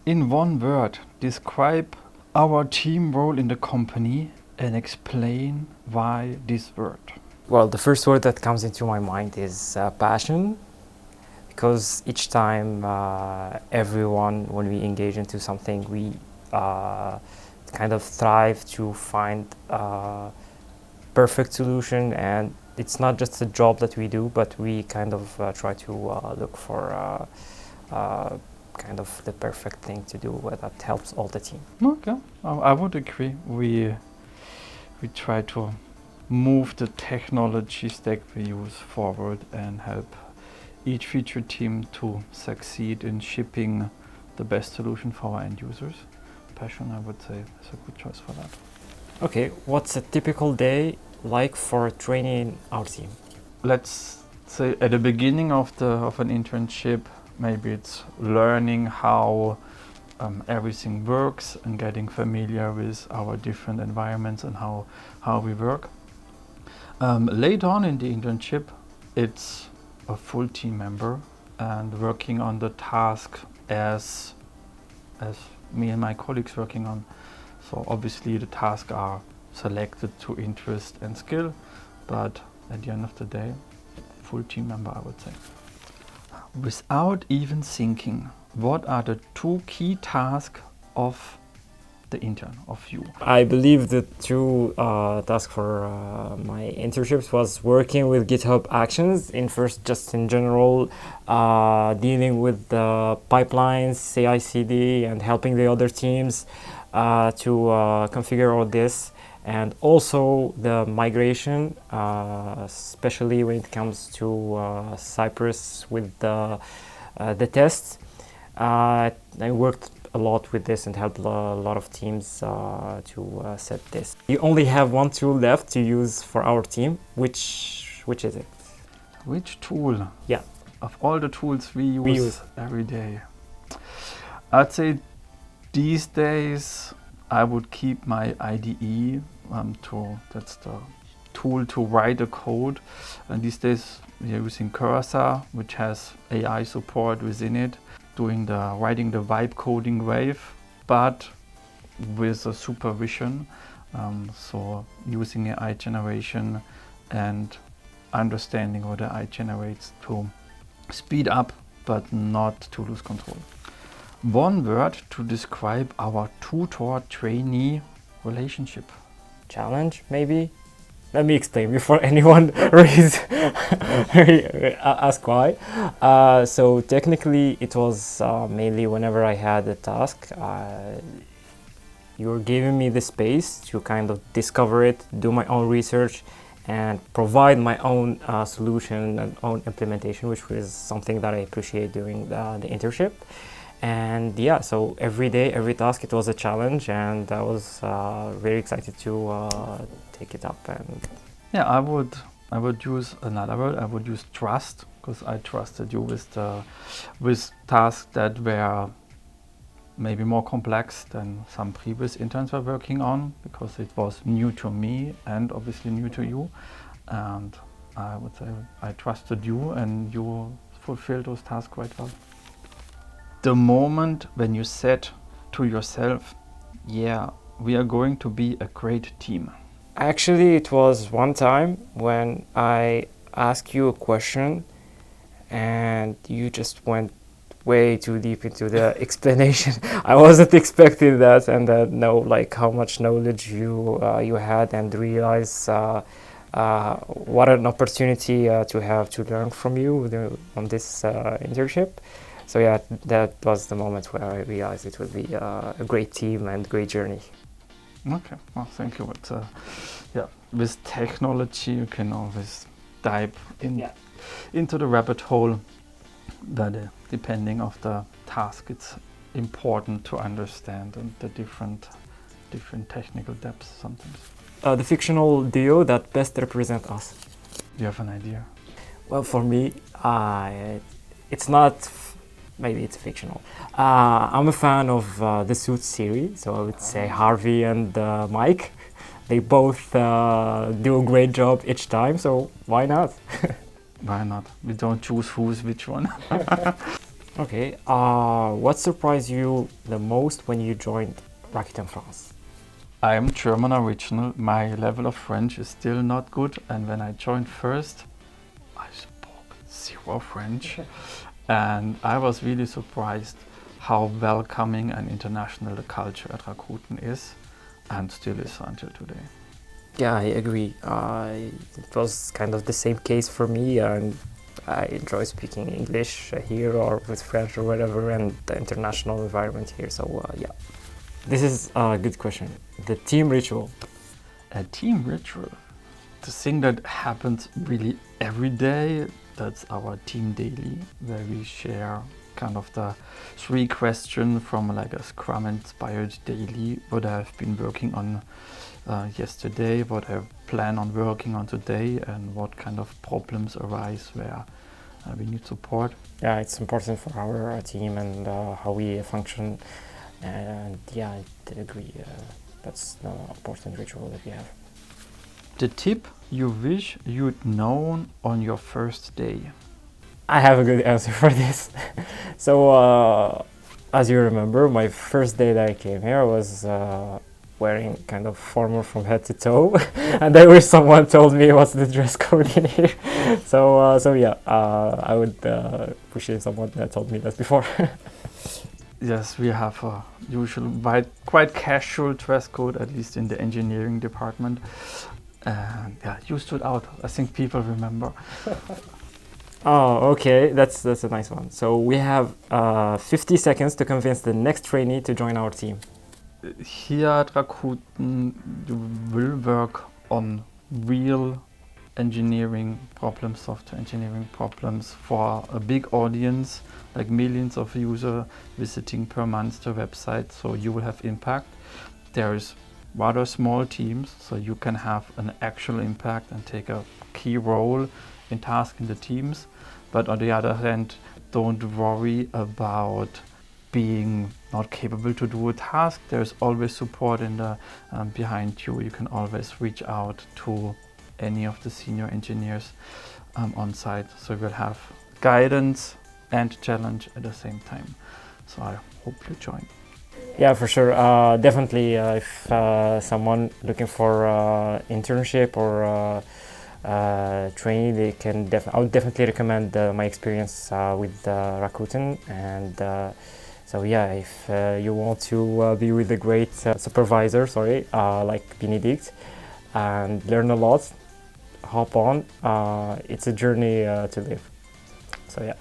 In one word, describe our team role in the company and explain why this word. Well, the first word that comes into my mind is passion, because each time everyone, when we engage into something, we kind of strive to find a perfect solution, and it's not just a job that we do, but we kind of try to look for kind of the perfect thing to do that helps all the team. Okay, I would agree. We try to move the technology stack we use forward and help each feature team to succeed in shipping the best solution for our end users. Passion, I would say, is a good choice for that. Okay, what's a typical day like for training our team? Let's say at the beginning of an internship, maybe it's learning how everything works and getting familiar with our different environments and how we work. Later on in the internship, it's a full team member and working on the task as me and my colleagues working on. So obviously the tasks are selected to interest and skill, but at the end of the day, full team member, I would say. Without even thinking, what are the 2 key tasks of the intern, of you? I believe the 2 tasks for my internships was working with GitHub Actions just in general, dealing with the pipelines, CI/CD, and helping the other teams to configure all this, and also the migration, especially when it comes to Cypress with the tests. I worked a lot with this and helped a lot of teams to set this. You only have 1 tool left to use for our team. Which is it? Which tool? Yeah. Of all the tools we use every day, I'd say these days I would keep my IDE. That's the tool to write a code. And these days we are using Cursor, which has AI support within it, writing the vibe coding wave, but with a supervision. So using AI generation and understanding what AI generates to speed up, but not to lose control. One word to describe our tutor-trainee relationship. Challenge, maybe? Let me explain before anyone ask why. So technically it was mainly whenever I had a task, you were giving me the space to kind of discover it, do my own research, and provide my own solution and own implementation, which was something that I appreciate during the internship. And yeah, so every day, every task, it was a challenge, and I was very excited to take it up. And yeah, I would use another word. I would use trust, because I trusted you with tasks that were maybe more complex than some previous interns were working on, because it was new to me and obviously new to you. And I would say I trusted you and you fulfilled those tasks quite well. The moment when you said to yourself, yeah, we are going to be a great team. Actually, it was one time when I asked you a question and you just went way too deep into the explanation. I wasn't expecting that, and know like how much knowledge you had, and realize what an opportunity to have to learn from you on this internship. So yeah, that was the moment where I realized it would be a great team and great journey. Okay, well, thank you. But yeah, with technology, you can always dive into the rabbit hole. But depending of the task, it's important to understand and the different technical depths sometimes. The fictional duo that best represent us. Do you have an idea? Well, for me, it's not. Maybe it's fictional. I'm a fan of the Suits series, so I would say Harvey and Mike. They both do a great job each time, so why not? Why not? We don't choose who's which one. Okay. What surprised you the most when you joined Rakuten France? I am German original. My level of French is still not good, and when I joined first, I spoke zero French, and I was really surprised how welcoming and international the culture at Rakuten is, and still is until today. Yeah, I agree. It was kind of the same case for me, and I enjoy speaking English here or with French or whatever, and the international environment here. So yeah, this is a good question. The team ritual. A team ritual, the thing that happens really every day, that's our team daily, where we share kind of the three questions from like a Scrum inspired daily, what I've been working on yesterday, what I plan on working on today, and what kind of problems arise where we need support. Yeah, it's important for our team and how we function. And yeah, I did agree. That's the important ritual that we have. The tip you wish you'd known on your first day. I have a good answer for this. So, as you remember, my first day that I came here was wearing kind of formal from head to toe, and I wish someone told me what's the dress code in here. So yeah, I would appreciate someone that told me that before. Yes, we have a usual, quite casual dress code, at least in the engineering department. And yeah, you stood out. I think people remember. Oh, okay, that's a nice one. So we have 50 seconds to convince the next trainee to join our team. Here at Rakuten, you will work on real engineering problems, software engineering problems for a big audience, like millions of users visiting per month the website, so you will have impact. There is rather small teams, so you can have an actual impact and take a key role in tasking the teams. But on the other hand, don't worry about being not capable to do a task. There's always support in the behind you. You can always reach out to any of the senior engineers on site. So we'll have guidance and challenge at the same time. So I hope you join. Yeah, for sure. Definitely, if someone looking for internship or trainee, they can. I would definitely recommend my experience with Rakuten. And so yeah, if you want to be with a great supervisor, like Benedict, and learn a lot, hop on. It's a journey to live. So yeah.